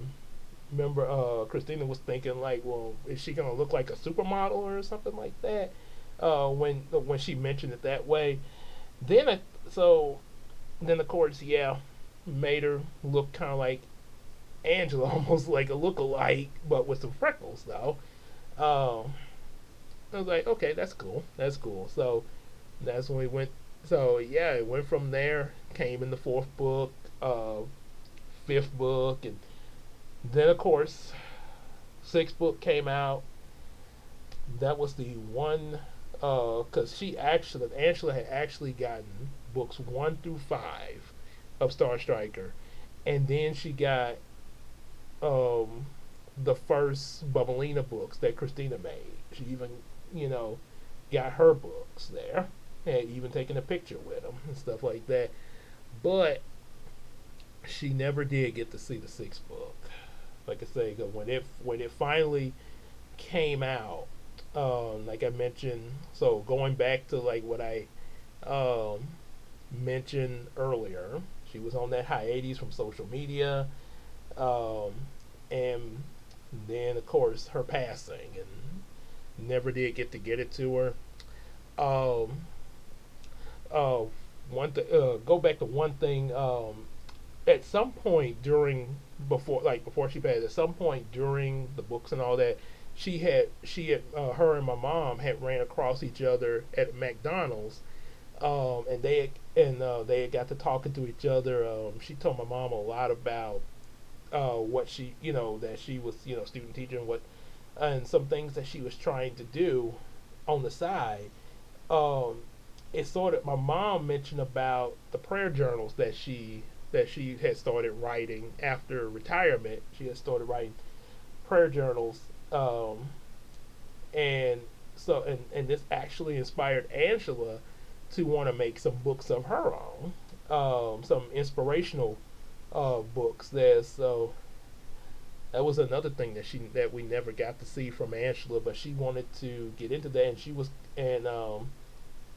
remember Christina was thinking like, well, is she gonna look like a supermodel or something like that? When she mentioned it that way, then so then of course, yeah, made her look kind of like Angela, almost like a look-alike, but with some freckles though. Um, I was like, okay, that's cool, that's cool. So that's when we went. So yeah, it went from there. Came in the fourth book, fifth book, and then of course, sixth book came out. That was the one, because she actually Angela had actually gotten books 1 through 5 of Star Striker, and then she got um, the first Bubblina books that Christina made. She even, you know, got her books there, and even taken a picture with them and stuff like that. But she never did get to see the sixth book. Like I say, 'cause when it finally came out, like I mentioned, so going back to like what I um, mentioned earlier, she was on that hiatus from social media, um, and then of course her passing, and never did get to get it to her. Um, uh, go back to one thing. At some point during before she passed, at some point during the books and all that, her and my mom had ran across each other at McDonald's, They had got to talking to each other. She told my mom a lot about what she, that she was, student teacher, and what and some things that she was trying to do on the side. Um, it sort of, my mom mentioned about the prayer journals that she had started writing after retirement. She had started writing prayer journals, and and this actually inspired Angela to want to make some books of her own, some inspirational books. There's so that was another thing that we never got to see from Angela, but she wanted to get into that, and she was and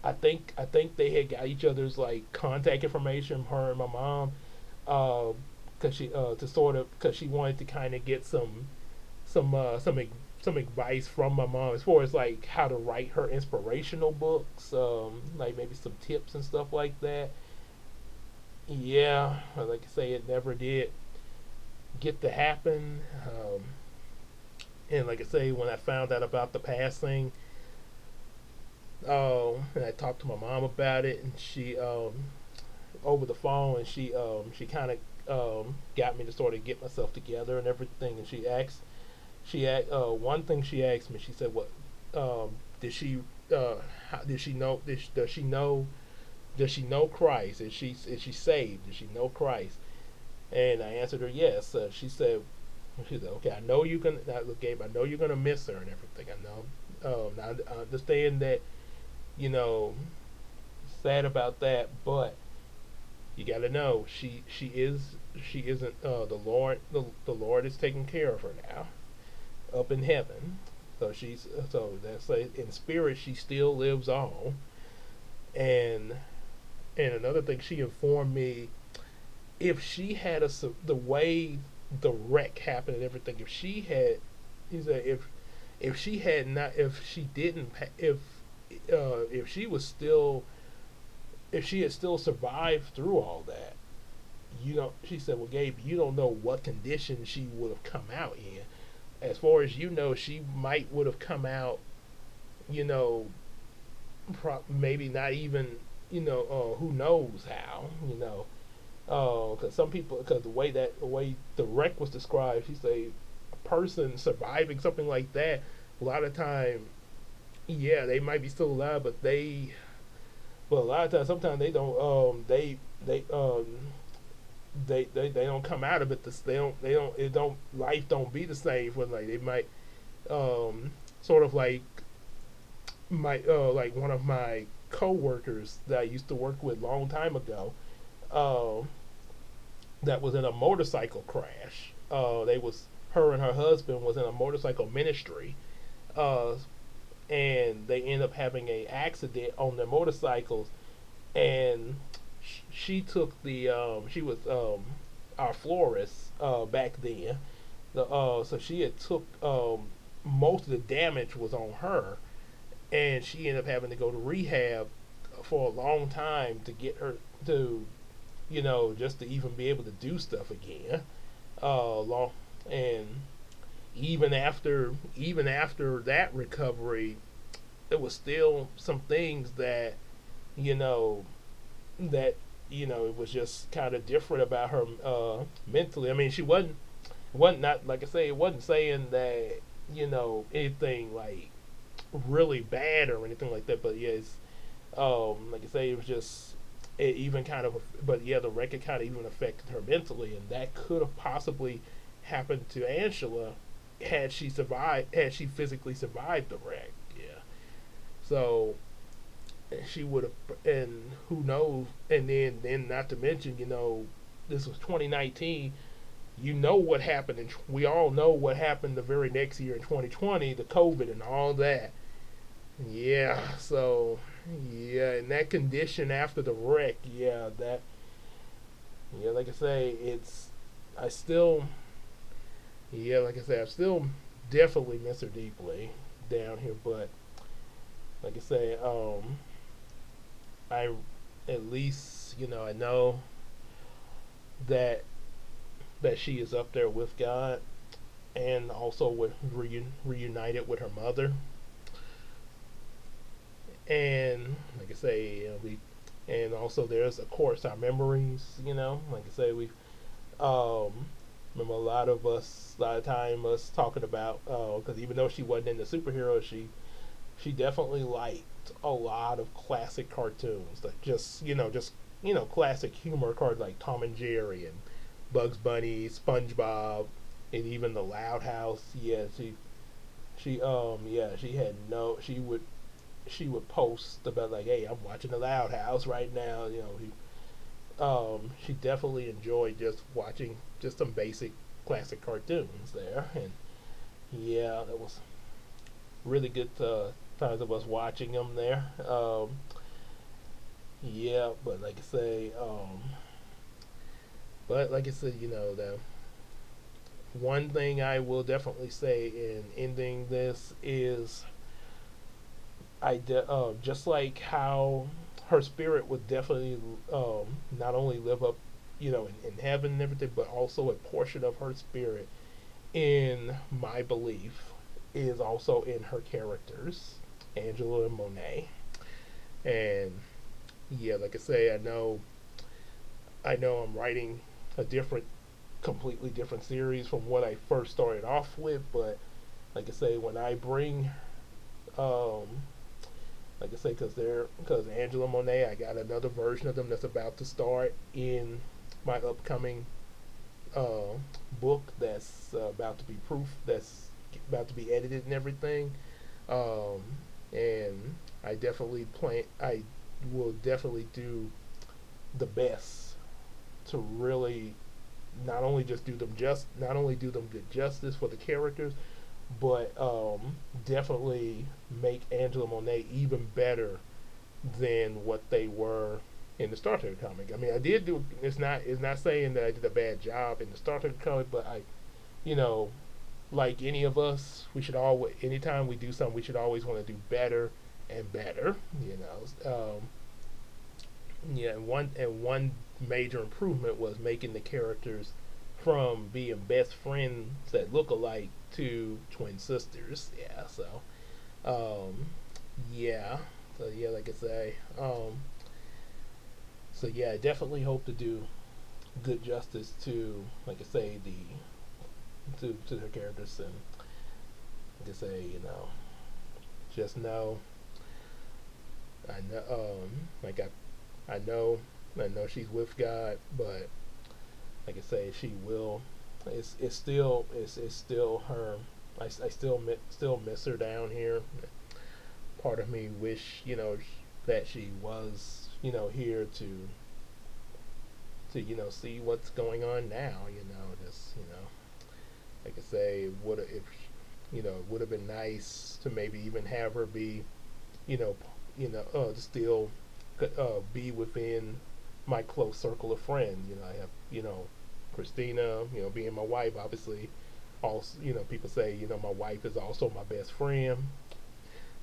I think they had got each other's like contact information, her and my mom, because she to sort of because she wanted to kind of get some some advice from my mom as far as like how to write her inspirational books, like maybe some tips and stuff like that. Yeah, like I say, it never did get to happen. And like I say, when I found out about the passing, and I talked to my mom about it, and she over the phone, and she kind of got me to sort of get myself together and everything. And one thing she asked me. She said, "What did she did she know? Does she know Christ? Is she saved? Does she know Christ?" And I answered her yes. She said, okay, I know you're gonna, Gabe, I know you're gonna miss her and everything. I know. Now I understand that, you know, sad about that, but you got to know she isn't the Lord is taking care of her now up in heaven. So that's like in spirit she still lives on. And another thing, she informed me, if she had the way the wreck happened and everything, if she had, he said, if she had not, if she didn't, if she was still, if she had still survived through all that, she said, well, Gabe, you don't know what condition she would have come out in. As far as you know, she might would have come out, you know, maybe not even, who knows how, because some people, because the way the wreck was described, she say a person surviving something like that, a lot of time, yeah, they might be still alive, but a lot of times, sometimes they don't, they don't come out of it. It don't, life don't be the same. For like they might, sort of like one of my coworkers that I used to work with a long time ago. Um, that was in a motorcycle crash. They was Her and her husband was in a motorcycle ministry, uh, and they end up having a accident on their motorcycles. And she took she was our florist back then. So she had took most of the damage was on her, and she ended up having to go to rehab for a long time to get her to, just to even be able to do stuff again. Long and even after that recovery, there was still some things that, you know that it was just kind of different about her mentally. I mean, she wasn't not like I say, it wasn't saying that anything like really bad or anything like that. But yeah, it's like I say, it was just it even kind of. But yeah, the record kind of even affected her mentally, and that could have possibly happened to Angela had she survived, had she physically survived the wreck. Yeah, so she would have, and who knows, and then not to mention, this was 2019. You know what happened, and we all know what happened the very next year in 2020, the COVID and all that. Yeah, so yeah, in that condition after the wreck, yeah, like I say, I still, yeah, like I say, I still definitely miss her deeply down here, but like I say, I at least I know that she is up there with God, and also reunited with her mother. And like I say, And also there's of course our memories. Like I say, we um, remember a lot of time us talking about because even though she wasn't into superheroes, she definitely liked a lot of classic cartoons, like just classic humor cards like Tom and Jerry and Bugs Bunny, SpongeBob, and even the Loud House. Yeah, she had no she would post about like, hey, I'm watching the Loud House right now. She definitely enjoyed just watching just some basic classic cartoons there, and yeah, that was really good times of us watching them there. Yeah, but like I said, the one thing I will definitely say in ending this is just like how her spirit would definitely not only live up, in heaven and everything, but also a portion of her spirit, in my belief, is also in her characters, Angela and Monet. And yeah, like I say, I know I'm writing a completely different series from what I first started off with, but like I say, when I bring, um, like I say, because Angela Monet, I got another version of them that's about to start in my upcoming uh, book that's about to be that's about to be edited and everything. Um, and I will definitely do the best to really not only do them good justice for the characters, but definitely make Angela Monet even better than what they were in the Star Trek comic. I mean, I did do. It's not saying that I did a bad job in the Star Trek comic, but you know, like any of us, we should always, anytime we do something, we should always want to do better and better. Yeah, and one major improvement was making the characters from being best friends that look alike to twin sisters. Yeah, um, yeah, yeah, like I say, yeah, I definitely hope to do good justice to, like I say, to her characters, and like I say, just know, I know, like I know she's with God, but like I say, she will. It's still her. I still miss her down here. Part of me wish that she was here to see what's going on now. Just like I say, would if it would have been nice to maybe even have her be you know still be within my close circle of friends. I have Christina, being my wife, obviously. Also, people say my wife is also my best friend.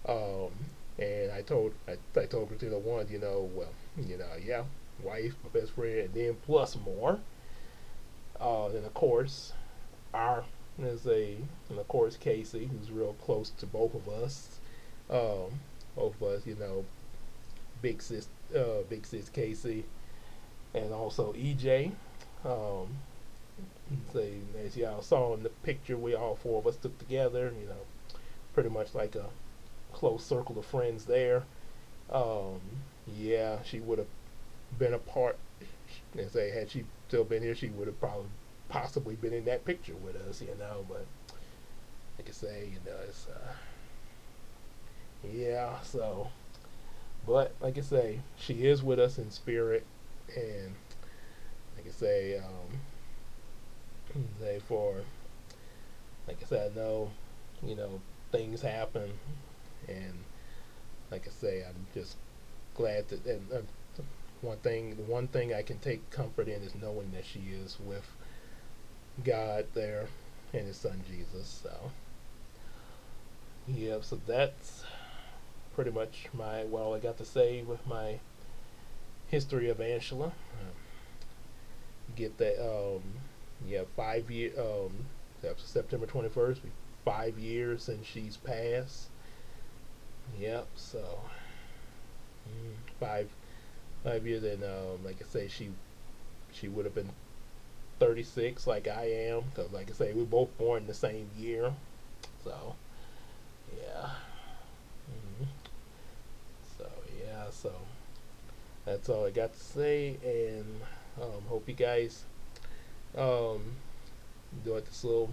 Um, and I told Christina once, well, yeah, wife, my best friend, and then plus more. And of course, our there's a and of course Casey, who's real close to both of us. Both of us, big sis Casey, and also EJ. Um, so as y'all saw in the picture, we all four of us took together. Pretty much like a close circle of friends there. Um, yeah, she would have been a part. And say, had she still been here, she would have probably possibly been in that picture with us. But like I say, it's yeah. So, but like I say, she is with us in spirit, and like I say, say for like I said, I know, you know, things happen, and like I say, I'm just glad that. And the one thing I can take comfort in is knowing that she is with God there and His Son Jesus. So yeah, so that's pretty much what all I got to say with my history of Angela. Get that, yeah, 5 year, that's September 21st, 5 years since she's passed. Yep, so five 5 years, and like I say, she would have been 36 like I am, because like I say, we both born the same year. So yeah. hmm So yeah. So that's all I got to say, and hope you guys um, enjoyed this little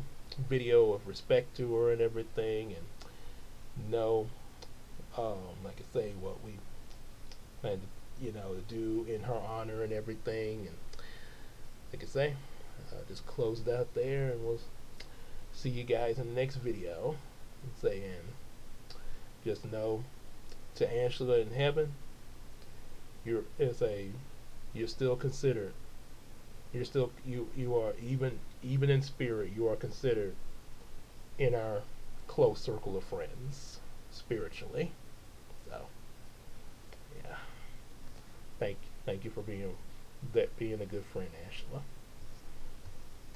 video of respect to her and everything, and know, like I say, what we plan to, to do in her honor and everything. And like I say, just close it out there, and we'll see you guys in the next video. And saying, just know, to Angela in heaven, you're still considered. You are, even in spirit, you are considered in our close circle of friends spiritually. So yeah, thank you for being a good friend, Angela.